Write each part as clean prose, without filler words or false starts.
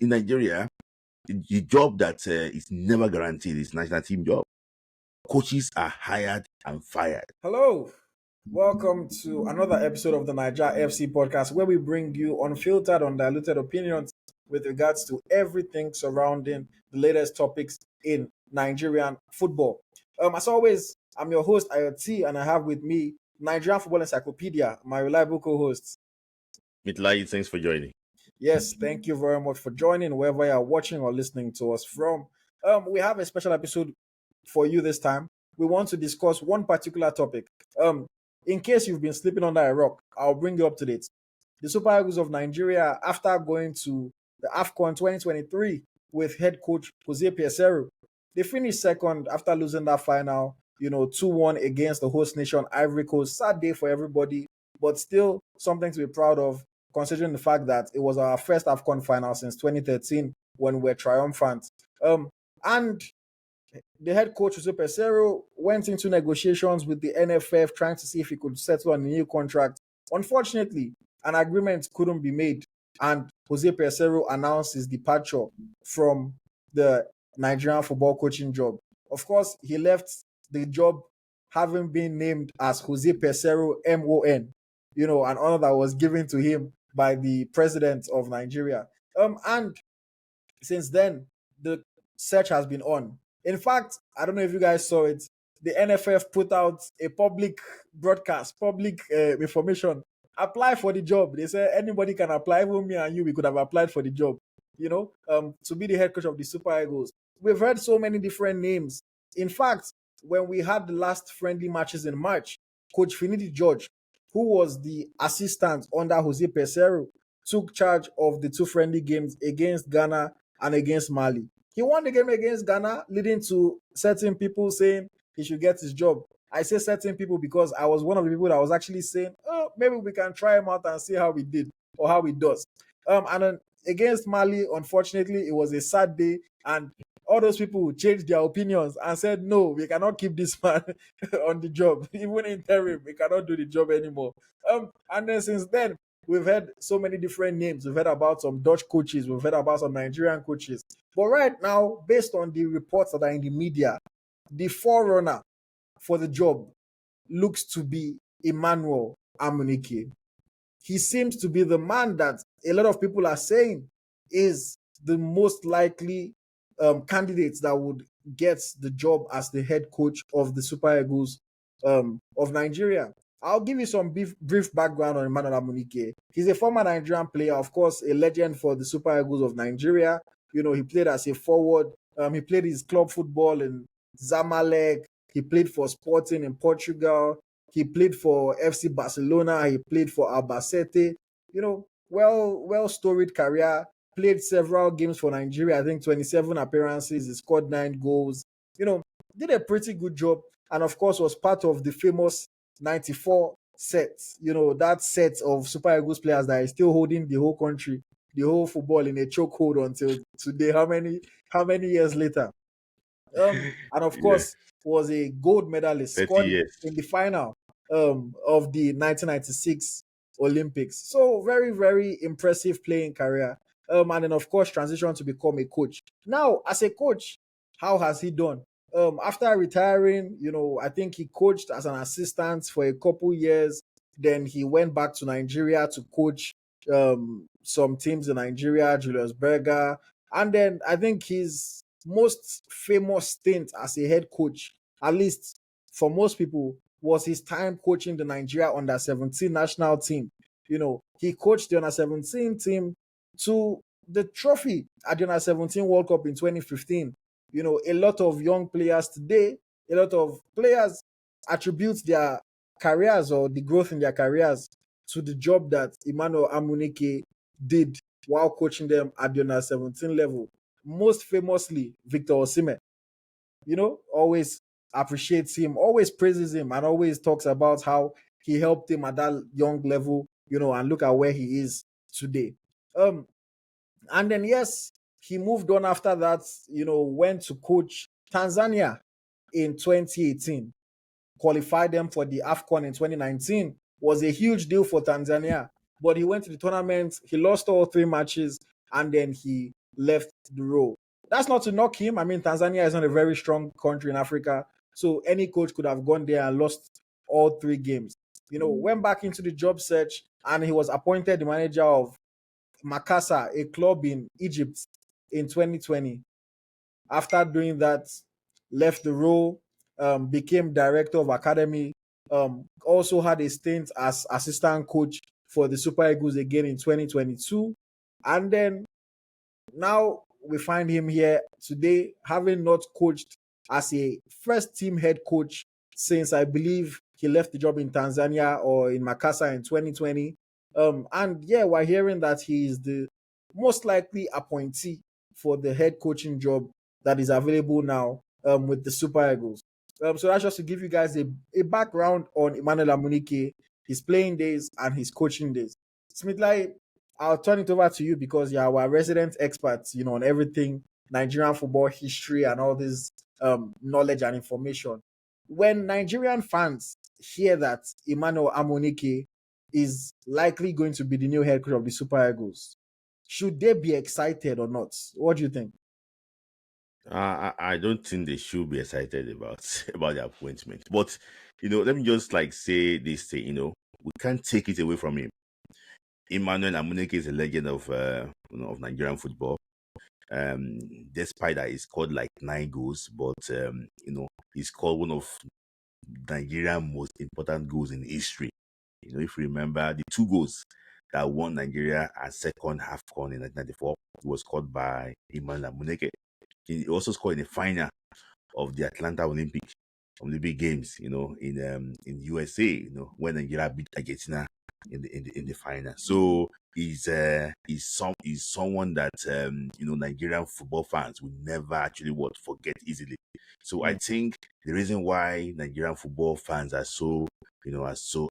in Nigeria, the job that is never guaranteed is national team job. Coaches are hired and fired. Hello, welcome to another episode of the Naija FC Podcast, where we bring you unfiltered, undiluted opinions with regards to everything surrounding the latest topics in Nigerian football. As always, I'm your host AyoT, and I have with me Nigerian Football Encyclopedia, my reliable co-host. Layi, thanks for joining. Yes, thank you very much for joining, wherever you are watching or listening to us from. We have a special episode for you this time. We want to discuss one particular topic. In case you've been sleeping under a rock, I'll bring you up to date. The Super Eagles of Nigeria, after going to the AFCON 2023 with head coach Jose Peseiro, they finished second after losing that final, 2-1 against the host nation Ivory Coast. Sad day for everybody, but still something to be proud of, considering the fact that it was our first AFCON final since 2013 when we were triumphant. And the head coach, Jose Peseiro, went into negotiations with the NFF trying to see if he could settle on a new contract. Unfortunately, an agreement couldn't be made, and Jose Peseiro announced his departure from the Nigerian football coaching job. Of course, he left the job having been named as Jose Peseiro MON, an honor that was given to him by the president of Nigeria. And since then, the search has been on. In fact, I don't know if you guys saw it. The NFF put out a public broadcast, public information. Apply for the job. They said anybody can apply. Even me and you, we could have applied for the job. To be the head coach of the Super Eagles. We've heard so many different names. In fact, when we had the last friendly matches in March, Coach Finidi George, who was the assistant under Jose Peseiro, took charge of the two friendly games against Ghana and against Mali. He won the game against Ghana, leading to certain people saying he should get his job. I say certain people because I was one of the people that was actually saying, maybe we can try him out and see how he did or how he does. And then against Mali, unfortunately, it was a sad day, and all those people changed their opinions and said, no, we cannot keep this man on the job. Even interim, we cannot do the job anymore. And then since then, we've heard so many different names. We've heard about some Dutch coaches. We've heard about some Nigerian coaches. But right now, based on the reports that are in the media, the forerunner for the job looks to be Emmanuel Amunike. He seems to be the man that a lot of people are saying is the most likely candidates that would get the job as the head coach of the Super Eagles of Nigeria. I'll give you some brief background on Emmanuel Amunike. He's a former Nigerian player, of course, a legend for the Super Eagles of Nigeria. He played as a forward. He played his club football in Zamalek. He played for Sporting in Portugal. He played for FC Barcelona. He played for Albacete. Well storied career. Played several games for Nigeria. I think 27 appearances. He scored 9 goals. Did a pretty good job. And of course, was part of the famous 94 set. That set of Super Eagles players that is still holding the whole country, the whole football in a chokehold until today. How many years later? And of course, was a gold medalist, scored in the final of the 1996 Olympics. So very, very impressive playing career. And then of course, transition to become a coach. Now, as a coach, how has he done? After retiring, I think he coached as an assistant for a couple years. Then he went back to Nigeria to coach some teams in Nigeria, Julius Berger. And then I think his most famous stint as a head coach, at least for most people, was his time coaching the Nigeria under-17 national team. He coached the under-17 team to the trophy at the under-17 World Cup in 2015. A lot of young players today, a lot of players attribute their careers or the growth in their careers to the job that Emmanuel Amunike did while coaching them at the under-17 level. Most famously, Victor Osimhen. Always appreciates him, always praises him, and always talks about how he helped him at that young level, and look at where he is today. And then, yes, he moved on after that, went to coach Tanzania in 2018, qualified them for the AFCON in 2019, was a huge deal for Tanzania. But he went to the tournament, he lost all 3 matches, and then he left the role. That's not to knock him. I mean, Tanzania is not a very strong country in Africa, so any coach could have gone there and lost all 3 games. Went back into the job search, and he was appointed the manager of Makassar, a club in Egypt, in 2020. After doing that, left the role, became director of academy, also had a stint as assistant coach for the Super Eagles again in 2022. And then now we find him here today, having not coached as a first team head coach since I believe he left the job in Tanzania or in Makassar in 2020. And yeah, we're hearing that he is the most likely appointee for the head coaching job that is available now with the Super Eagles. So that's just to give you guys a background on Emmanuel Amunike, his playing days and his coaching days. Smith Layi, I'll turn it over to you because you're our resident expert, on everything Nigerian football history and all this knowledge and information. When Nigerian fans hear that Emmanuel Amunike is likely going to be the new head coach of the Super Eagles, should they be excited or not? What do you think? I don't think they should be excited about about the appointment. But let me just say this thing. We can't take it away from him. Emmanuel Amunike is a legend of of Nigerian football. Despite that, he scored like 9 goals, but he scored one of Nigerian most important goals in history. If you remember the 2 goals that won Nigeria at second AFCON in 1994, was scored by Emmanuel Amunike. He also scored in the final of the Atlanta Olympic Games, in USA, when Nigeria beat Argentina in the final. So he's someone that Nigerian football fans will never actually forget easily. So I think the reason why Nigerian football fans are so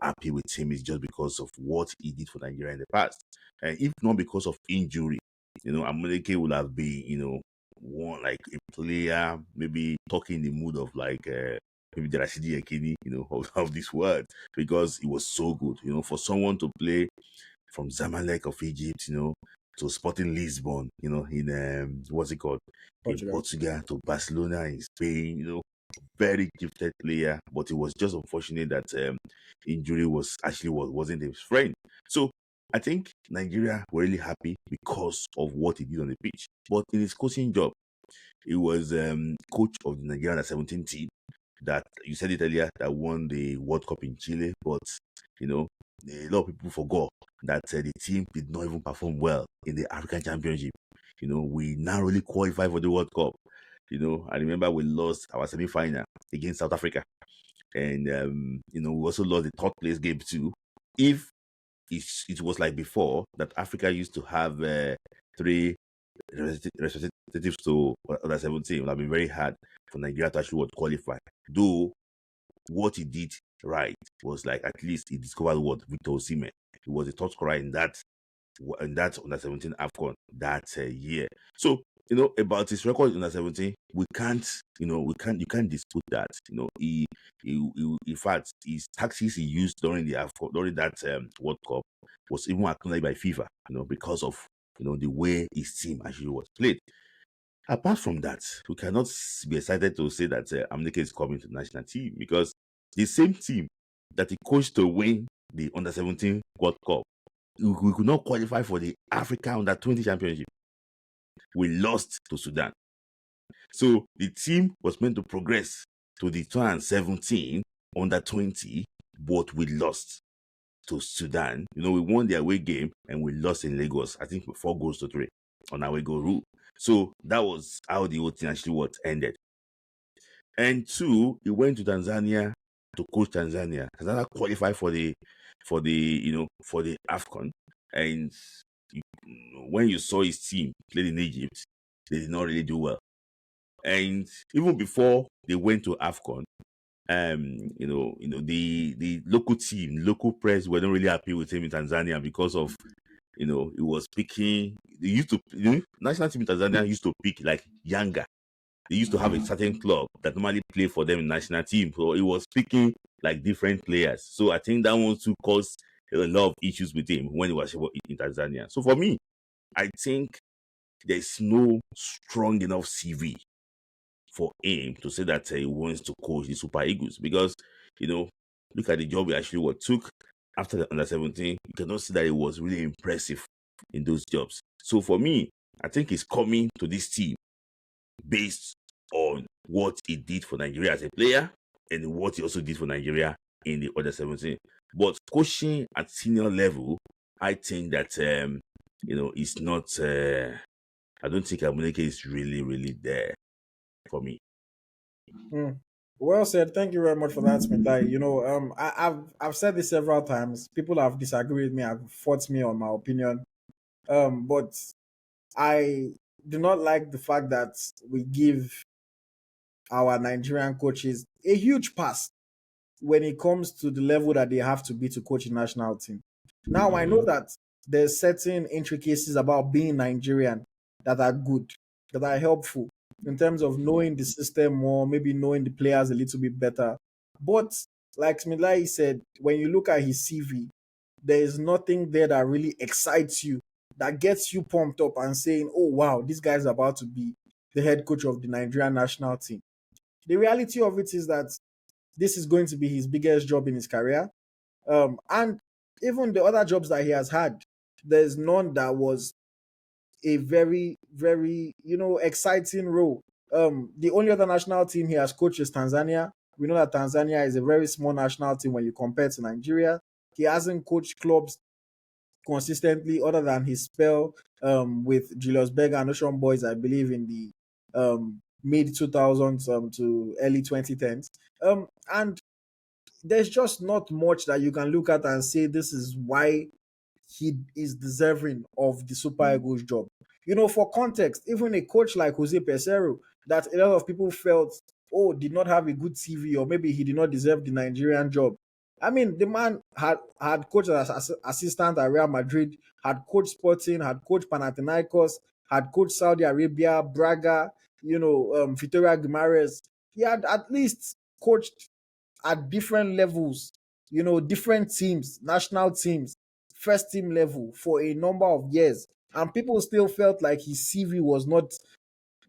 happy with him is just because of what he did for Nigeria in the past. And if not because of injury, Amunike would have been, one like a player, maybe talking in the mood of like maybe the Rashidi Yekini, of this world, because it was so good, for someone to play from Zamalek of Egypt, to Sporting Lisbon, in what's it called? In Portugal, to Barcelona in Spain, very gifted player, but it was just unfortunate that injury wasn't his friend. So I think Nigeria were really happy because of what he did on the pitch. But in his coaching job, he was coach of the Nigerian under-17 team that, you said it earlier, that won the World Cup in Chile. But, a lot of people forgot that the team did not even perform well in the African Championship. We narrowly qualified for the World Cup. I remember we lost our semi-final against South Africa. And, we also lost the third place game too. If it was like before, that Africa used to have 3 representatives to under 17, it would have been very hard for Nigeria to actually qualify. Though what he did right was like at least he discovered what Victor Osimhen. He was a top scorer in that under 17 AFCON that year. So about his record in under 17, you can't dispute that. He in fact, his tactics he used during the AFCON, during that World Cup, was even acknowledged by FIFA. Because of the way his team actually was played. Apart from that, we cannot be excited to say that Amunike is coming to the national team, because the same team that he coached to win the under 17 World Cup, we could not qualify for the Africa under 20 championship. We lost to Sudan. So the team was meant to progress to the 2017 under 20, but we lost to Sudan. We won the away game and we lost in Lagos, I think 4-3 on our go route. So that was how the whole thing actually ended. And 2, he went to Tanzania to coach Tanzania. Tanzania qualified for the AFCON. And when you saw his team played in Egypt, they did not really do well. And even before they went to AFCON, the local team, local press were not really happy with him in Tanzania because of, he was picking. They used to, national team in Tanzania used to pick like Yanga. They used to have a certain club that normally play for them in national team. So he was picking like different players. So I think that one too caused a lot of issues with him when he was in Tanzania. So for me, I think there's no strong enough CV for him to say that he wants to coach the Super Eagles because, look at the job he actually took after the under 17. You cannot see that it was really impressive in those jobs. So for me, I think he's coming to this team based on what he did for Nigeria as a player and what he also did for Nigeria in the under 17. But coaching at senior level, I think that it's not. I don't think Amunike is really, really there for me. Hmm. Well said. Thank you very much for that, Smith. I've said this several times. People have disagreed with me, have fought me on my opinion. But I do not like the fact that we give our Nigerian coaches a huge pass when it comes to the level that they have to be to coach a national team. Now I know Mhm. that there's certain intricacies about being Nigerian that are good, that are helpful in terms of knowing the system more, maybe knowing the players a little bit better. But like Smilai said, when you look at his CV, there is nothing there that really excites you, that gets you pumped up and saying, oh wow, this guy's about to be the head coach of the Nigerian national team. The reality of it is that this is going to be his biggest job in his career. And even the other jobs that he has had, there's none that was a very, very, exciting role. The only other national team he has coached is Tanzania. We know that Tanzania is a very small national team when you compare to Nigeria. He hasn't coached clubs consistently other than his spell with Julius Berger and Ocean Boys, I believe, in the mid 2000s to early 2010s. And there's just not much that you can look at and say this is why he is deserving of the Super Eagles job. For context, even a coach like Jose Pesero, that a lot of people felt, oh, did not have a good CV, or maybe he did not deserve the Nigerian job. I mean, the man had coached as assistant at Real Madrid, had coached Sporting, had coached Panathinaikos, had coached Saudi Arabia, Braga, Vitoria Guimaraes. He had at least coached at different levels, different teams, national teams, first team level for a number of years. And people still felt like his CV was not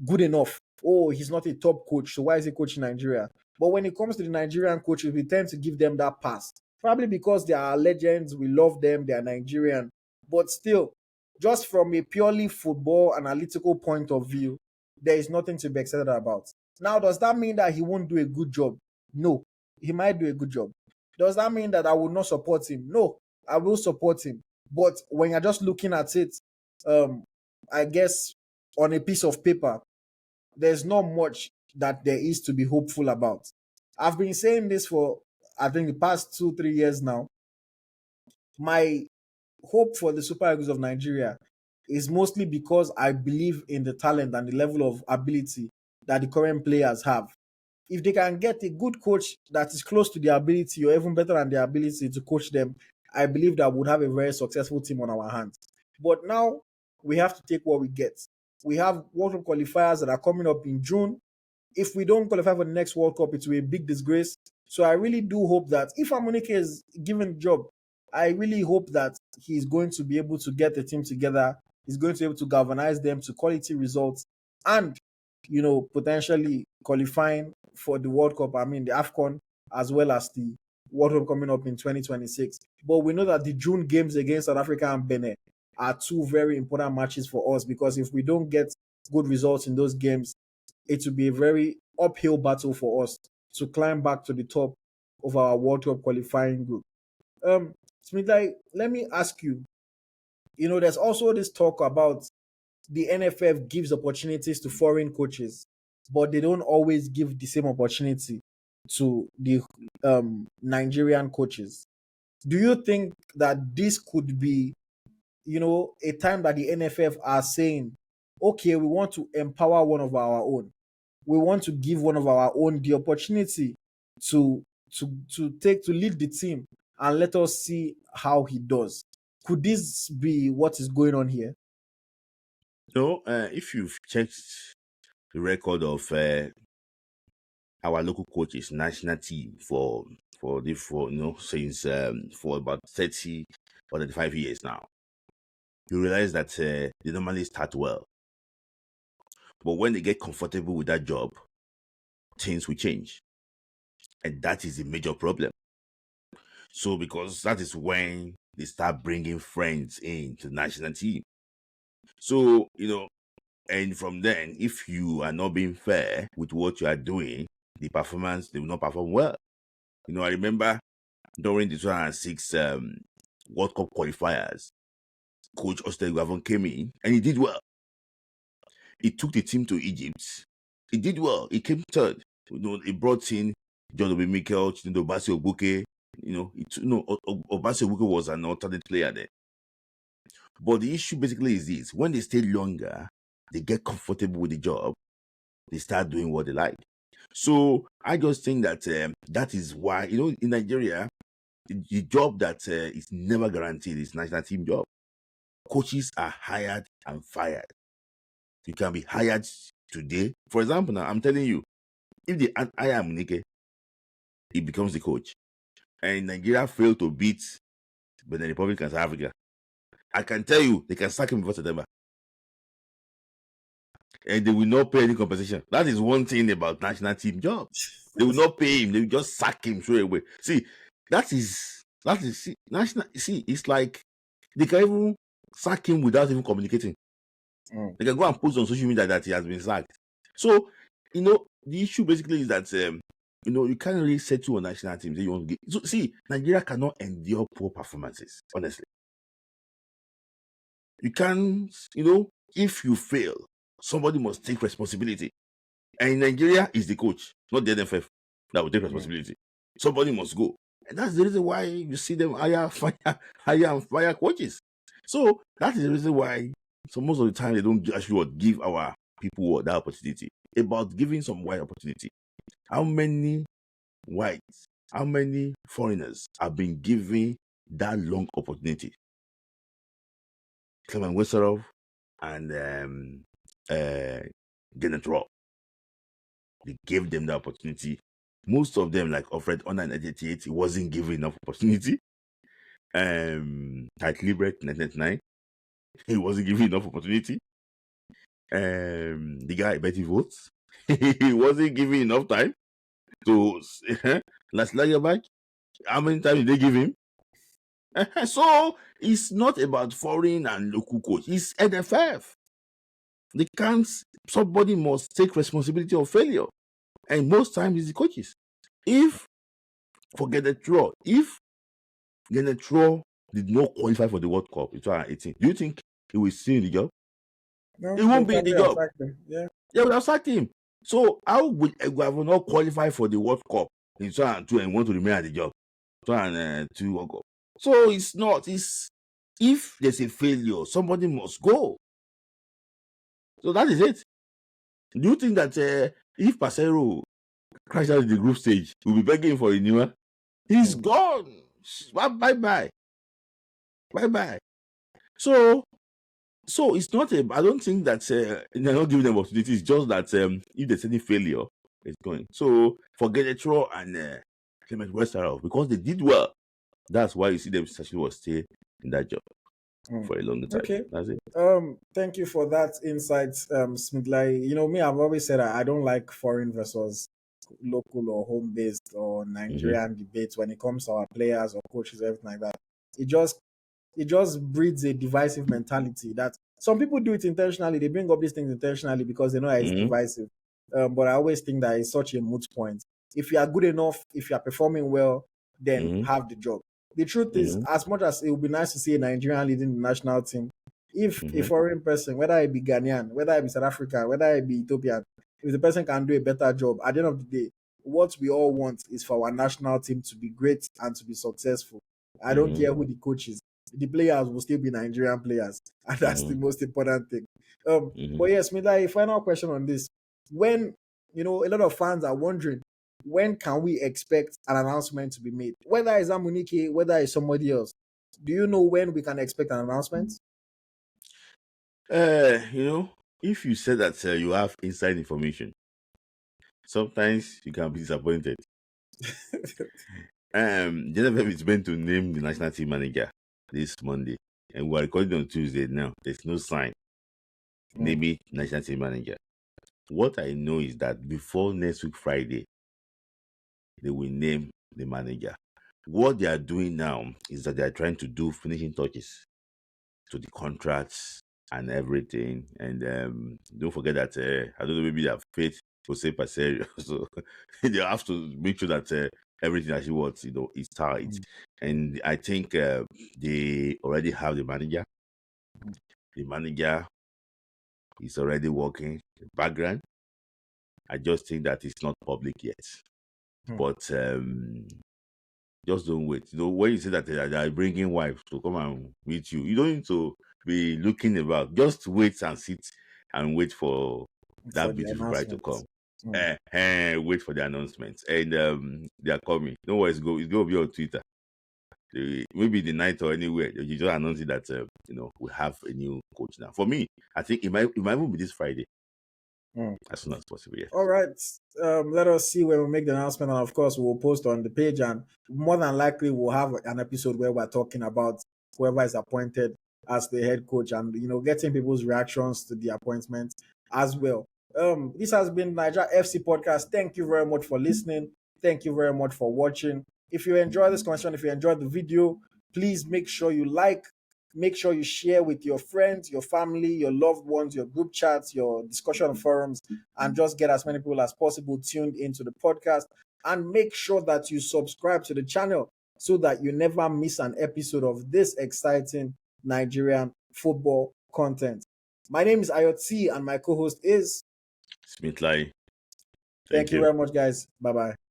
good enough. Oh, he's not a top coach, so why is he coaching Nigeria? But when it comes to the Nigerian coaches, we tend to give them that pass. Probably because they are legends, we love them, they are Nigerian. But still, just from a purely football analytical point of view, there is nothing to be excited about. Now, does that mean that he won't do a good job? No, he might do a good job. Does that mean that I will not support him? No, I will support him. But when you're just looking at it, um, I guess on a piece of paper, there's not much that there is to be hopeful about. I've been saying this for, I think, the past 2, 3 years now. My hope for the Super Eagles of Nigeria is mostly because I believe in the talent and the level of ability that the current players have. If they can get a good coach that is close to their ability or even better than their ability to coach them, I believe that we'd have a very successful team on our hands. But now we have to take what we get. We have World Cup qualifiers that are coming up in June. If we don't qualify for the next World Cup, it will be a big disgrace. So I really do hope that if Amunike is given the job, I really hope that he's going to be able to get the team together. He's going to be able to galvanize them to quality results and, potentially qualifying for the World Cup. I mean, the AFCON as well as the World Cup coming up in 2026. But we know that the June games against South Africa and Benin are two very important matches for us because if we don't get good results in those games, it will be a very uphill battle for us to climb back to the top of our World Cup qualifying group. Smith, let me ask you, there's also this talk about the NFF gives opportunities to foreign coaches, but they don't always give the same opportunity to the Nigerian coaches. Do you think that this could be, a time that the NFF are saying, okay, we want to empower one of our own, we want to give one of our own the opportunity to to lead the team and let us see how he does. Could this be what is going on here? If you've checked the record of our local coaches national team for since for about 30 or 35 years now, you realize that they normally start well. But when they get comfortable with that job, things will change. And that is a major problem. So because that is when they start bringing friends into the national team. So, and from then, if you are not being fair with what you are doing, the performance, they will not perform well. I remember during the 2006 World Cup qualifiers, Coach Ostergavon came in and he did well. He took the team to Egypt. He did well. He came third. He brought in John Obi Mikel, Obasi Obuke. Obasi Obuke was an alternate player there. But the issue basically is this: when they stay longer, they get comfortable with the job, they start doing what they like. So I just think that that is why, in Nigeria, the job that is never guaranteed is national team job. Coaches are hired and fired. You can be hired today. For example, now I'm telling you, if the hire Amunike, he becomes the coach, and Nigeria failed to beat Benin Republic and South Africa, I can tell you they can sack him before September. And they will not pay any compensation. That is one thing about national team job. They will not pay him. They will just sack him straight away. See, national. See, it's like they can even sack him without even communicating. They can go and post on social media that he has been sacked. So, the issue basically is that you can't really settle on national teams that you want to get. So, see, Nigeria cannot endure poor performances. Honestly, you can't. If you fail, somebody must take responsibility. And in Nigeria, is the coach, not the NFF, that will take responsibility. Somebody must go. And that's the reason why you see them hire and fire coaches. So that is the reason why, so most of the time, they don't actually give our people that opportunity. About giving some white opportunity. How many whites, how many foreigners have been given that long opportunity? Clement Wesserov and Janet Raw. They gave them the opportunity. Most of them, like Alfred Honor in 1988, he wasn't given enough opportunity. Tite Libret in 1999, he wasn't given enough opportunity. The guy Betty Votes, he wasn't given enough time. So last back, how many times did they give him? So it's not about foreign and local coach. It's NFF. They can't. Somebody must take responsibility of failure, and most times it's the coaches. If Genetro did not qualify for the World Cup in 2018, do you think he will still in the job? No, He won't be in the job. Yeah. They would have sacked him. So how would Eguavo not qualify for the World Cup in 2002 and want to remain at the job? 2002 World Cup. So it's not. It's if there's a failure, somebody must go. So that is it. Do you think that if Pasero crashed out in the group stage, we'll be begging for a renewal? He's gone. Bye-bye. Bye-bye. So it's not I don't think that they're not giving them opportunities. It's just that if there's any failure, it's going. So for Genetro and Clement Westerhoff, because they did well, that's why you see them actually stay in that job for a long time. Okay. That's it. Thank you for that insight, Smoth Layi. Me, I've always said I don't like foreign versus local or home-based or Nigerian debates when it comes to our players or coaches, everything like that. It just breeds a divisive mentality that some people do it intentionally. They bring up these things intentionally because they know that it's divisive. But I always think that it's such a moot point. If you are good enough, if you are performing well, then have the job. The truth is, as much as it would be nice to see a Nigerian leading the national team, if a foreign person, whether it be Ghanaian, whether it be South African, whether it be Ethiopian, if the person can do a better job, at the end of the day, what we all want is for our national team to be great and to be successful. I don't care who the coach is. The players will still be Nigerian players, and that's the most important thing. But yes, Mila, a final question on this. When, a lot of fans are wondering, when can we expect an announcement to be made? Whether it's Amunike, whether it's somebody else. Do you know when we can expect an announcement? If you say that you have inside information, sometimes you can be disappointed. Genevieve is meant to name the national team manager this Monday, and we're recording on Tuesday now. There's no sign. Maybe national team manager. What I know is that before next week Friday, they will name the manager. What they are doing now is that they are trying to do finishing touches to the contracts and everything. And don't forget that I don't know, maybe they have faith Jose Paserio, so they have to make sure that everything that he wants, is tight. And I think they already have the manager. The manager is already working in the background. I just think that it's not public yet. But just don't wait. When you say that they are bringing wives to come and meet you, you don't need to be looking about. Just wait and sit and wait for For that the beautiful bride to come. announcements. Wait for the announcements. And they are coming. Don't worry, it's going to be on Twitter. Maybe the night or anywhere. You just announce it that, we have a new coach now. For me, I think it might even be this Friday. As soon as possible, yes. All right. Let us see when we make the announcement, and of course, we'll post on the page. And more than likely, we'll have an episode where we're talking about whoever is appointed as the head coach, and getting people's reactions to the appointment as well. This has been Naija FC Podcast. Thank you very much for listening. Thank you very much for watching. If you enjoy this conversation, if you enjoyed the video, please make sure you like. Make sure you share with your friends, your family, your loved ones, your group chats, your discussion forums, and just get as many people as possible tuned into the podcast. And make sure that you subscribe to the channel so that you never miss an episode of this exciting Nigerian football content. My name is AyoT, and my co-host is Smoth Layi. Thank you very much, guys. Bye-bye.